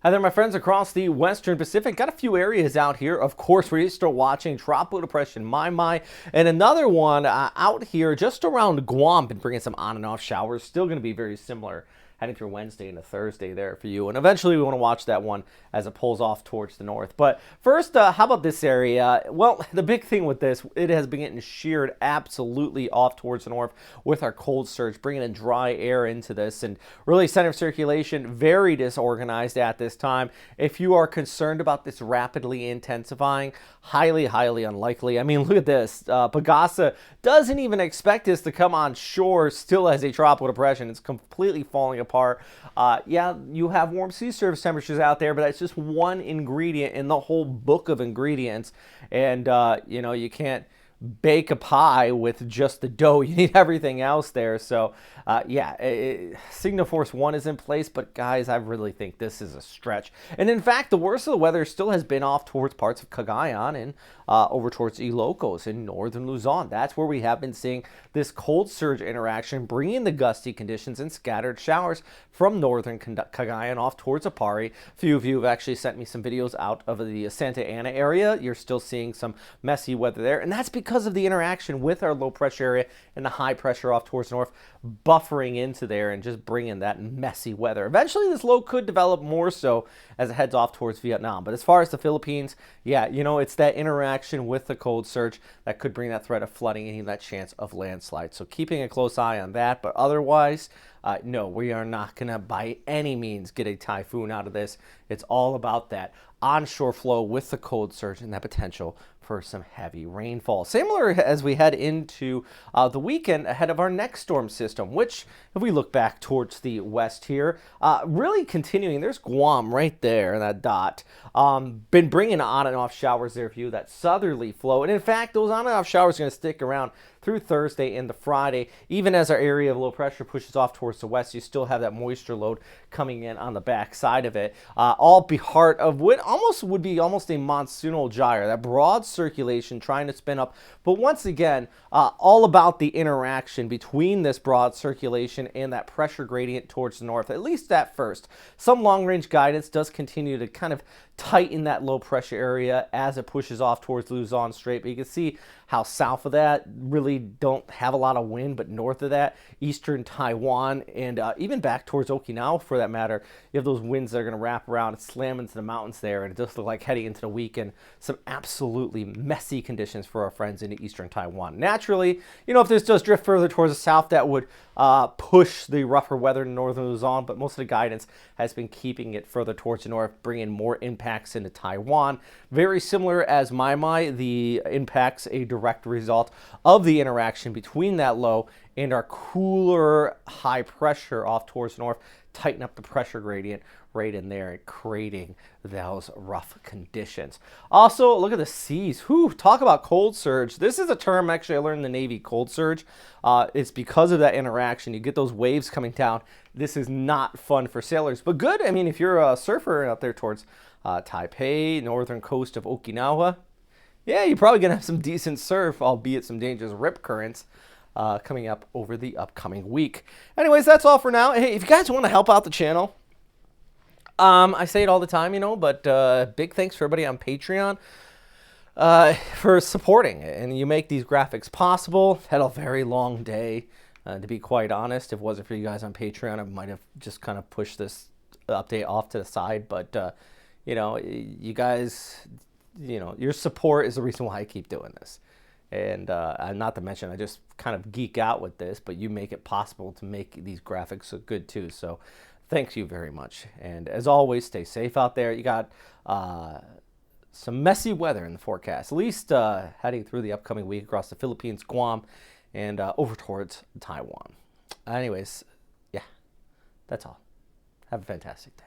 Hi there, my friends across the Western Pacific. Got a few areas out here, of course, where you're still watching Tropical Depression Maymay, and another one out here just around Guam. Been bringing some on and off showers. Still going to be very similar heading through Wednesday and a Thursday there for you. And eventually we want to watch that one as it pulls off towards the north. But first, how about this area? Well, the big thing with this, it has been getting sheared absolutely off towards the north with our cold surge, bringing in dry air into this. And really, center of circulation, very disorganized at this time. If you are concerned about this rapidly intensifying, highly, highly unlikely. I mean, look at this. Pagasa doesn't even expect this to come on shore still as a tropical depression. It's completely falling apart. Yeah, you have warm sea surface temperatures out there, but that's just one ingredient in the whole book of ingredients. And, you know, you can't bake a pie with just the dough. You need everything else there. So, yeah, Signal Force 1 is in place, but guys, I really think this is a stretch. And in fact, the worst of the weather still has been off towards parts of Cagayan and over towards Ilocos in northern Luzon. That's where we have been seeing this cold surge interaction, bringing the gusty conditions and scattered showers from northern Cagayan off towards Apari. A few of you have actually sent me some videos out of the Santa Ana area. You're still seeing some messy weather there, and that's because of the interaction with our low pressure area and the high pressure off towards north buffering into there and just bringing that messy weather. Eventually, this low could develop more so as it heads off towards Vietnam. But as far as the Philippines, yeah, you know, it's that interaction with the cold surge that could bring that threat of flooding and even that chance of landslide. So keeping a close eye on that. But otherwise, no, we are not going to by any means get a typhoon out of this. It's all about that onshore flow with the cold surge and that potential for some heavy rainfall. Similar as we head into the weekend ahead of our next storm system, which if we look back towards the west here, really continuing, there's Guam right there, that dot. Been bringing on and off showers there for you, that southerly flow. And in fact, those on and off showers are going to stick around through Thursday into Friday. Even as our area of low pressure pushes off towards the west, you still have that moisture load coming in on the back side of it. All be part of what would be almost a monsoonal gyre, that broad circulation trying to spin up. But once again, all about the interaction between this broad circulation and that pressure gradient towards the north, at least at first. Some long-range guidance does continue to kind of tighten that low pressure area as it pushes off towards Luzon Strait. But you can see how south of that really don't have a lot of wind, but north of that, eastern Taiwan and even back towards Okinawa for that matter, you have those winds that are going to wrap around and slam into the mountains there, and it does look like heading into the weekend some absolutely messy conditions for our friends in eastern Taiwan. Naturally, you know, if this does drift further towards the south, that would push the rougher weather in northern Luzon, but most of the guidance has been keeping it further towards the north, bringing more impacts into Taiwan. Very similar as Maymay, the impacts a direct result of the interaction between that low and our cooler high pressure off towards the north, tighten up the pressure gradient right in there, creating those rough conditions. Also, look at the seas. Whew, talk about cold surge. This is a term actually I learned in the Navy, cold surge. It's because of that interaction. You get those waves coming down. This is not fun for sailors, but good. I mean, if you're a surfer out there towards Taipei, northern coast of Okinawa, yeah, you're probably going to have some decent surf, albeit some dangerous rip currents coming up over the upcoming week. Anyways, that's all for now. Hey, if you guys want to help out the channel, I say it all the time, you know, but big thanks for everybody on Patreon for supporting it. And you make these graphics possible. Had a very long day, to be quite honest. If it wasn't for you guys on Patreon, I might have just kind of pushed this update off to the side. But, you know, you guys, you know, your support is the reason why I keep doing this. And not to mention, I just kind of geek out with this, but you make it possible to make these graphics look good too. So thank you very much. And as always, stay safe out there. You got some messy weather in the forecast, at least heading through the upcoming week across the Philippines, Guam, and over towards Taiwan. Anyways, yeah, that's all. Have a fantastic day.